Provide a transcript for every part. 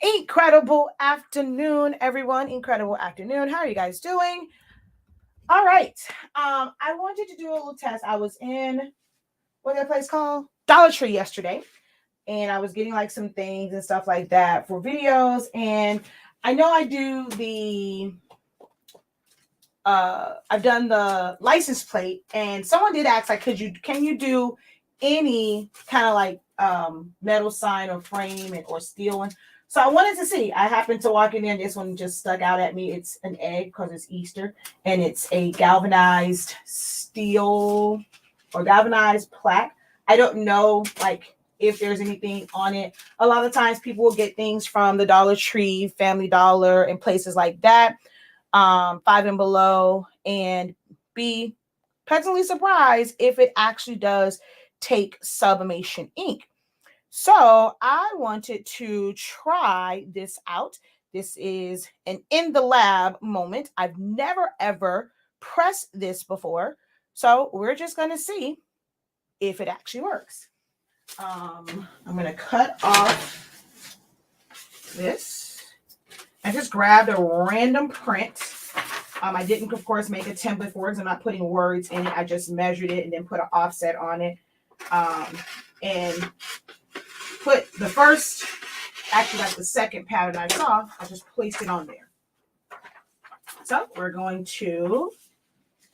Incredible afternoon, everyone. Incredible afternoon. How are you guys doing? All right. I wanted to do a little test. I was in what that place called? Dollar Tree yesterday. And I was getting like some things and stuff like that for videos. And I know I do I've done the license plate, and someone did ask like can you do any kind of like metal sign or frame or steel one. So I wanted to see. I happened to walk in there and this one just stuck out at me. It's an egg because it's Easter, and it's a galvanized steel or galvanized plaque. I don't know like if there's anything on it. A lot of times people will get things from the Dollar Tree, Family Dollar, and places like that, Five and Below, and be pleasantly surprised if it actually does take sublimation ink. So I wanted to try this out. This is an in the lab moment. I've never ever pressed this before. So we're just going to see if it actually works. I'm going to cut off this. I just grabbed a random print. I didn't, of course, make a template for it because I'm not putting words in it. I just measured it and then put an offset on it. And put the first, actually like the second pattern I saw, I just placed it on there. So we're going to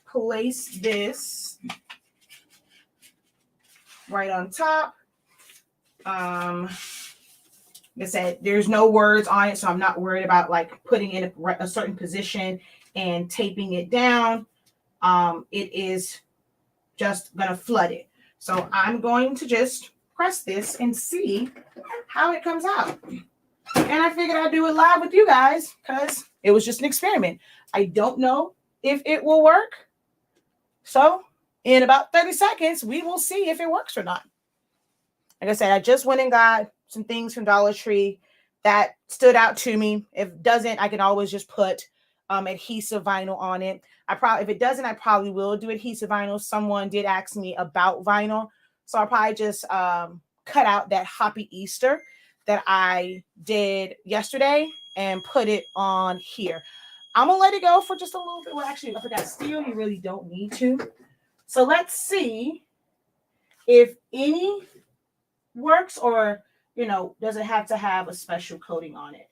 place this right on top. Like I said, there's no words on it, so I'm not worried about like putting in a certain position and taping it down. It is just gonna flood it. So I'm going to just press this and see how it comes out. And I figured I'd do it live with you guys because it was just an experiment. I don't know if it will work. So in about 30 seconds, we will see if it works or not. Like I said, I just went and got some things from Dollar Tree that stood out to me. If it doesn't, I can always just put adhesive vinyl on it. If it doesn't, I probably will do adhesive vinyl. Someone did ask me about vinyl. So I'll probably just cut out that Happy Easter that I did yesterday and put it on here. I'm going to let it go for just a little bit. Well, actually, I forgot steel. You really don't need to. So let's see if any works or, does it have to have a special coating on it?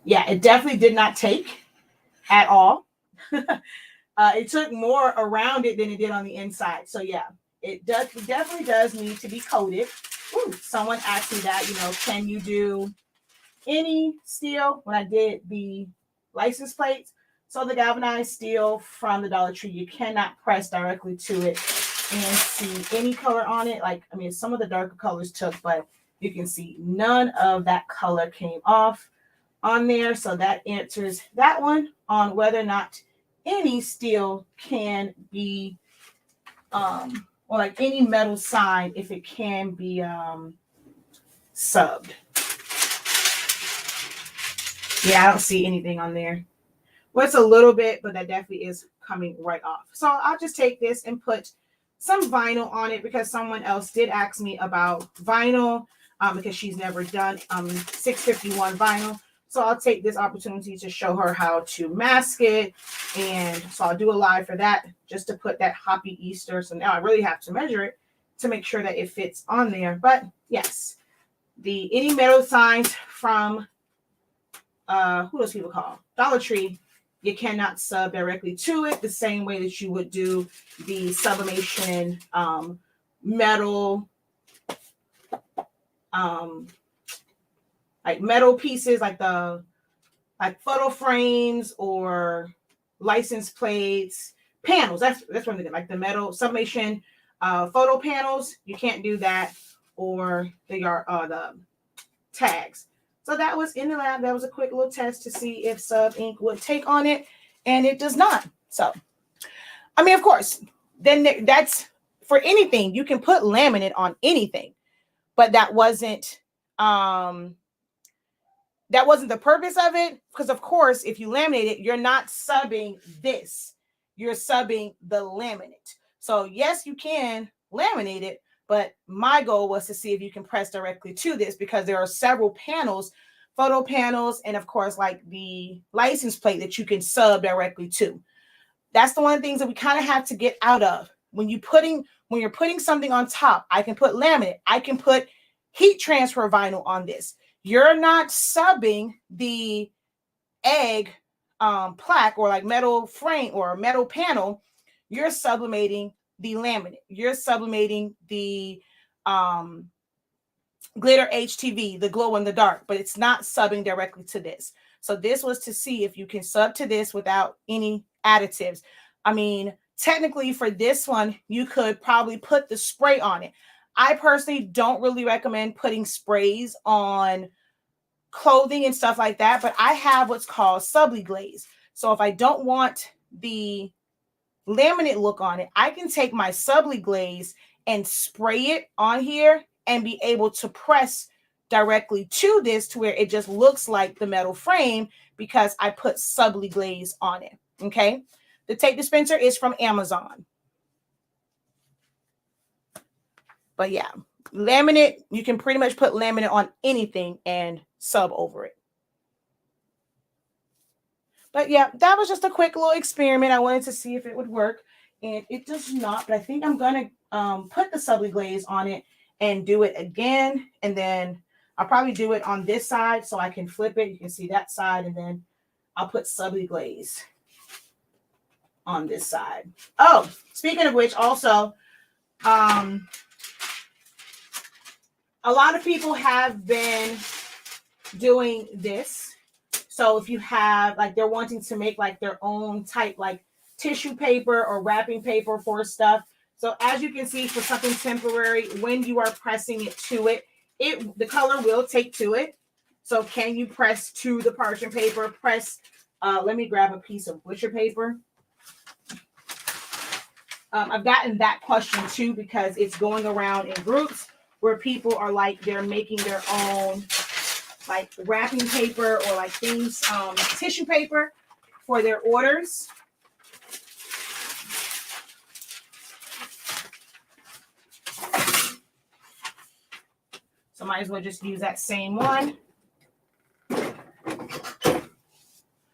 Yeah, it definitely did not take at all. It took more around it than it did on the inside. So yeah, it definitely does need to be coated. Ooh, someone asked me that, can you do any steel when I did the license plates? So the galvanized steel from the Dollar Tree, you cannot press directly to it and see any color on it. Some of the darker colors took, but you can see none of that color came off on there. So that answers that one on whether or not any steel can be, or like any metal sign, if it can be subbed. Yeah, I don't see anything on there. Well, it's a little bit, but that definitely is coming right off. So I'll just take this and put some vinyl on it because someone else did ask me about vinyl because she's never done 651 vinyl. So I'll take this opportunity to show her how to mask it. And so I'll do a live for that just to put that Happy Easter. So now I really have to measure it to make sure that it fits on there. But yes, any metal signs from who those people call Dollar Tree, you cannot sub directly to it the same way that you would do the sublimation metal like metal pieces, like photo frames or license plates, panels. That's what I'm thinking. Like the metal sublimation photo panels, you can't do that, or the tags. So that was in the lab. That was a quick little test to see if sub ink would take on it, and it does not. So, of course, then that's for anything. You can put laminate on anything, but that wasn't the purpose of it. Because of course, if you laminate it, you're not subbing this. You're subbing the laminate. So yes, you can laminate it, but my goal was to see if you can press directly to this because there are several panels photo panels, and of course, like the license plate that you can sub directly to. That's the one of the things that we kind of have to get out of. When you're putting something on top, I can put laminate, I can put heat transfer vinyl on this. You're not subbing the egg plaque or like metal frame or metal panel. You're sublimating the laminate. You're sublimating the glitter HTV, the glow in the dark, but it's not subbing directly to this. So this was to see if you can sub to this without any additives. I mean, technically for this one, you could probably put the spray on it. I personally don't really recommend putting sprays on clothing and stuff like that, but I have what's called subli glaze. So if I don't want the laminate look on it, I can take my subli glaze and spray it on here and be able to press directly to this to where it just looks like the metal frame because I put subli glaze on it. Okay. The tape dispenser is from Amazon. But yeah, laminate, you can pretty much put laminate on anything and sub over it. But yeah, that was just a quick little experiment. I wanted to see if it would work, and it does not. But I think I'm going to put the subli glaze on it and do it again. And then I'll probably do it on this side so I can flip it. You can see that side, and then I'll put subli glaze on this side. Oh, speaking of which, also, a lot of people have been doing this. So if you have, like, they're wanting to make like their own type, like tissue paper or wrapping paper for stuff. So as you can see, for something temporary, when you are pressing it to it, the color will take to it. So can you press to the parchment paper? Press, let me grab a piece of butcher paper. I've gotten that question too, because it's going around in groups where people are like, they're making their own like wrapping paper or like things, tissue paper for their orders. So might as well just use that same one.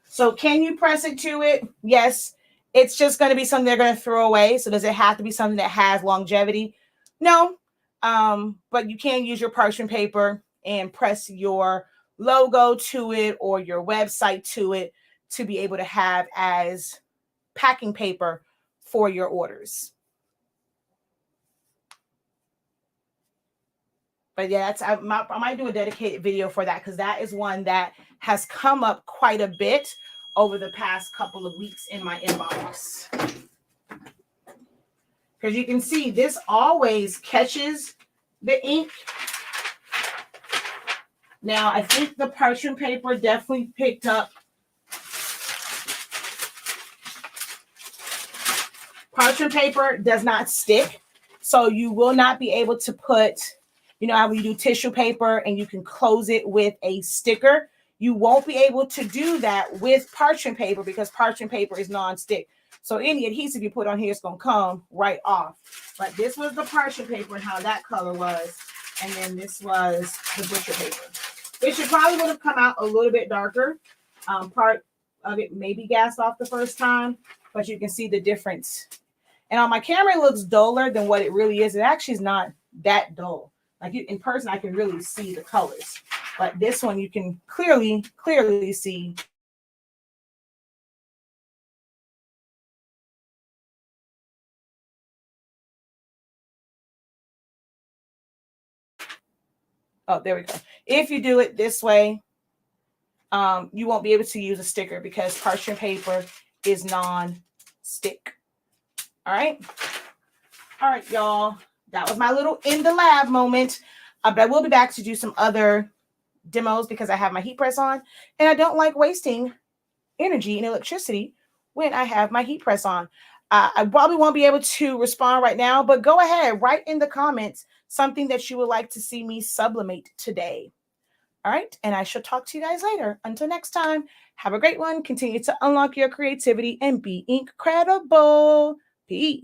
So can you press it to it? Yes. It's just going to be something they're going to throw away. So does it have to be something that has longevity? No. But you can use your parchment paper and press your logo to it or your website to it to be able to have as packing paper for your orders. But yeah, I might do a dedicated video for that, because that is one that has come up quite a bit over the past couple of weeks in my inbox. Because you can see this always catches the ink. Now, I think the parchment paper definitely picked up. Parchment paper does not stick, so you will not be able to put, you know how you do tissue paper and you can close it with a sticker? You won't be able to do that with parchment paper because parchment paper is non-stick. So any adhesive you put on here is going to come right off. But this was the parchment paper and how that color was. And then this was the butcher paper. It should probably would have come out a little bit darker. Part of it may be gassed off the first time, but you can see the difference. And on my camera, it looks duller than what it really is. It actually is not that dull. Like in person, I can really see the colors. But this one, you can clearly see. Oh, there we go. If you do it this way, you won't be able to use a sticker because parchment paper is non-stick. All right. All right, y'all. That was my little in the lab moment. But I will be back to do some other demos because I have my heat press on. And I don't like wasting energy and electricity when I have my heat press on. I probably won't be able to respond right now, but go ahead, write in the comments something that you would like to see me sublimate today. All right, and I shall talk to you guys later. Until next time, have a great one. Continue to unlock your creativity and be incredible. Peace.